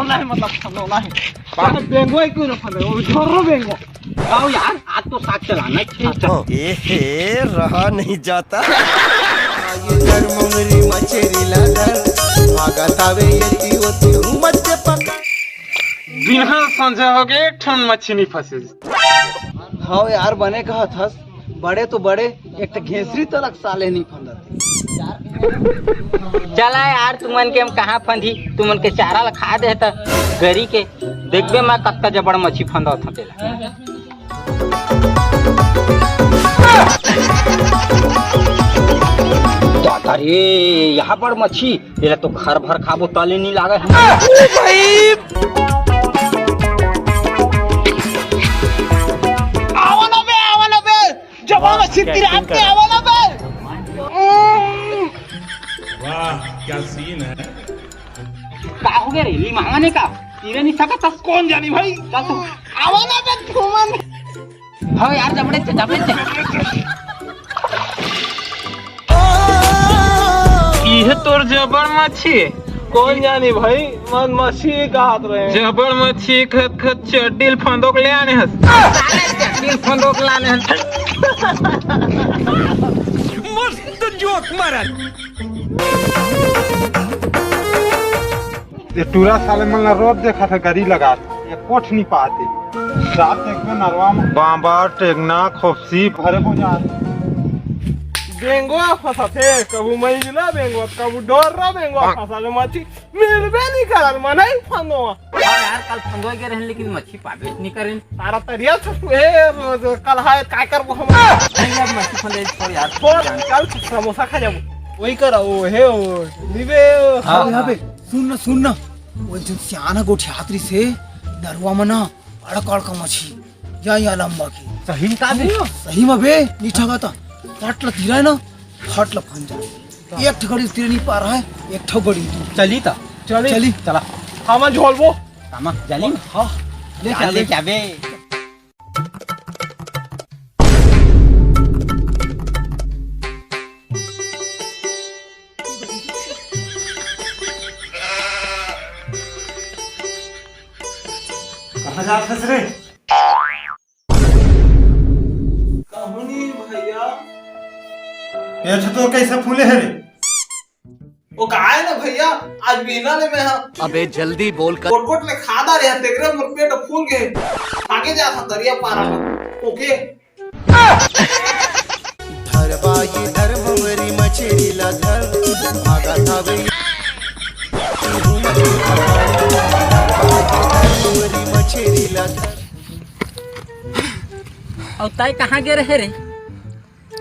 फंदोला है मतलब फंदोला है बेंगो क्यों ना फंदो झोरो बेंगो आओ यार आज तो साथ चलाना चाहिए। ए रहा नहीं जाता ये मुंगरी मछेरी लागर भागत आवे येती होती मच्छे पकड़ बिना संजय हो गए ठन मच्छी नहीं फंसे। हाँ यार बने कहा था बड़े तो बड़े एक घेसरी तलक साले नहीं फंदते। चला यार तुमन के हम कहाँ फंदी तुमन के चारा ला खा दे त गरी के देखबे मैं कत्ता जबड़ मच्छी फंदा था तेला। अरे यहाँ पर मच्छी ये तो घर भर खाबो तले नहीं लागे भाई। आवाना बे जब मच्छी तिराते आवाना बे। वाह क्या सीन है। का हो गया रे ली मांगने का तीरे नहीं सकता कौन जानी भाई चल तू आवाना बे तुमन। हाँ यार जबड़े चे ये तोर जबड़ मच्छी कौन जानी भाई मन मच्छी का हाथ रहे जबड़ मच्छी खत खत चड्डील फंदोक ले आने हस चड्डील फंदोक लाने हस मस्त जोक मारा। ये टूरा साले मन रोड देखा था गरी लगा ये कोठ नहीं पाते रात एक में नरवा में बांबा टेगना खोपसी भरे को जा बेंगो फंसाते कबू महिला बेंगो कबू डोर रा बेंगो फंसाले मच्छी मिलबे नहीं करल मनाई फंदो। यार कल फंदो के रहन लेकिन मच्छी पाबे नहीं करेन तारा तरिया छू हे कल हाय काय करबो हम नहीं अब मच्छी फंदे छोड़ यार छोड़ कल समोसा खा जाबो वही करा ओ हे ओ निबे यहाँ पे सुन ना वो जो सियाना गोठी हाथरी से दरवा मना अड़क अड़क मछी या लंबा की सही का बे सही में बे नीचा गाता फटला तीरा है ना फटला फंजा एक ठगड़ी तीर नहीं पा रहा है एक ठगड़ी चली ता चली चला हम झोलबो कामा जली हाँ ले क्या बे कहाँ जा फंस रहे। कहानी भैया ये तो कैसे फूले है रे। वो गाय ना भैया आज बिना ले में हम अबे जल्दी बोल कर कोट ले खादा रे तेरे मोर पेट फूल गए आगे जा था दरिया पार ओके धरबाई धर मुंगरी मछेरी लागर भागत आवे मुंगरी मछेरी लागर। और ताई कहाँ गए रहे रे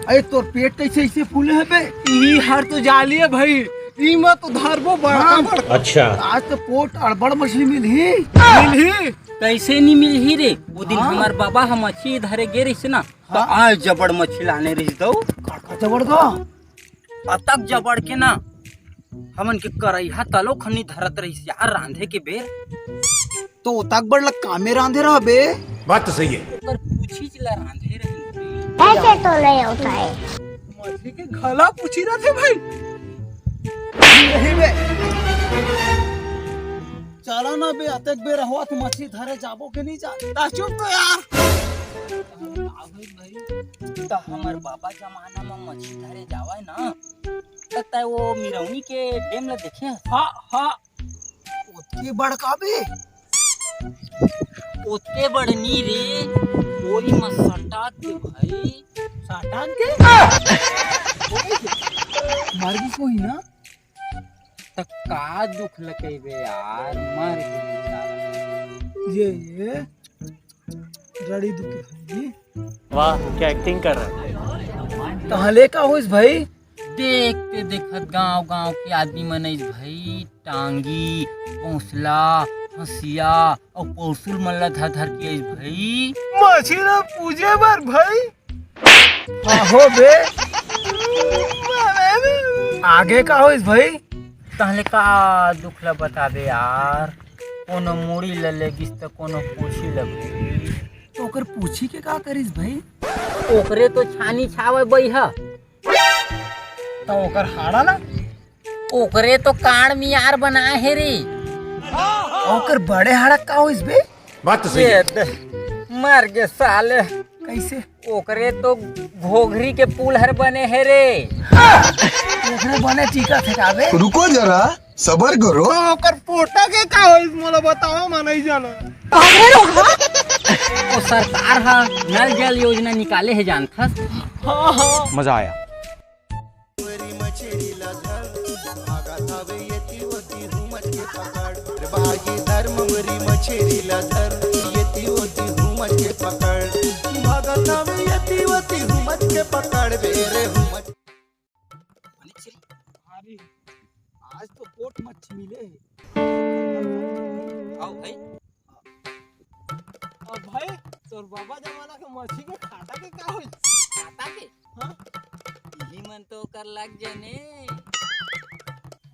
अरे तोर पेट कैसे ऐसे फूले है बे ई हर तो जाली है भाई ई मत तो धरबो बड़ा बड़ा अच्छा आज तो पोट अड़बड़ मछली मिली कैसे नहीं मिल ही रे वो दिन हमार बाबा हम मच्छी धरे गे रही ना तो आज जबड़ मच्छी लाने रही दो काका जबड़ का अतक जबड़ के ना हमन के करैहा तलो खनी धरत रही यार रांधे के बेर तो तक बड़ लग कामे रांधे रहा बे बात तो सही है। पर पूछी चला रांधे रही ऐसे तो नहीं होता है। मछली के गला पूछी रहे थे भाई नहीं बे चला ना बे अतक बे रहुआ तो मछली धरे जाबो के नहीं जा चुप तो यार तो हमार बाबा जमाना में मछली धरे जावा ना लगता है वो मिरौनी के डेम ला देखे हाँ हाँ उतनी बड़का बे ओते बड़नी रे कोई मसटा के भाई साटान के मार की कोई ना तक का दुख लगे बे यार मर गई ये रड़ी दुखी होगी वाह क्या एक्टिंग कर रहा है। कहले का होइस भाई देखते देखत गांव गांव के आदमी मनइस भाई टांगी पौसला हंसिया और पौसुल मन ला धर धर के आइस भाई मछली ना पूजे बर भाई हो बे आगे का होइस भाई तहले का दुख ला बता दे यार कोनो मूड़ी ले लेगिस त कोनो पूछी लगे तो ओकर पूछी के का करिस भाई ओकरे तो छानी छावे बई ह तो ओकर हाड़ा ना ओकरे तो काड़ मियार बनाए है रे ओकर बड़े हड़क का हो इसबे? मर गे साले, कैसे? ओकरे तो घोघरी के पुल हर बने है रे। ओकरे बने टीका ठेकावे? रुको जरा सबर करो। तो ओकर पोटा के का होइस मोला बताओ, मैं नहीं जाना। तो सरकार हा नल जल योजना निकाले है जानथस। हाँ हाँ मजा आया। धर मंगरी मछेरीला धर येती होती हुमत के पकड़ भागत हवे येती होती हुमत के पकड़ बेरे हुमत। आज तो पोट मच्छी मिले। आओ भाई। अब भाई तोर बाबा जमाना के मछली के खाता के का होइस? खाता के? हाँ? यही मन तो कर लग जने।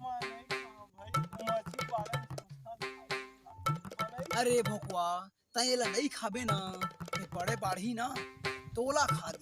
मैं नहीं खाऊं भाई, मछली पालन अरे भोकवा, तैला नहीं खाबे ना, ये बड़े बाढ़ी ना, तोला खा दे।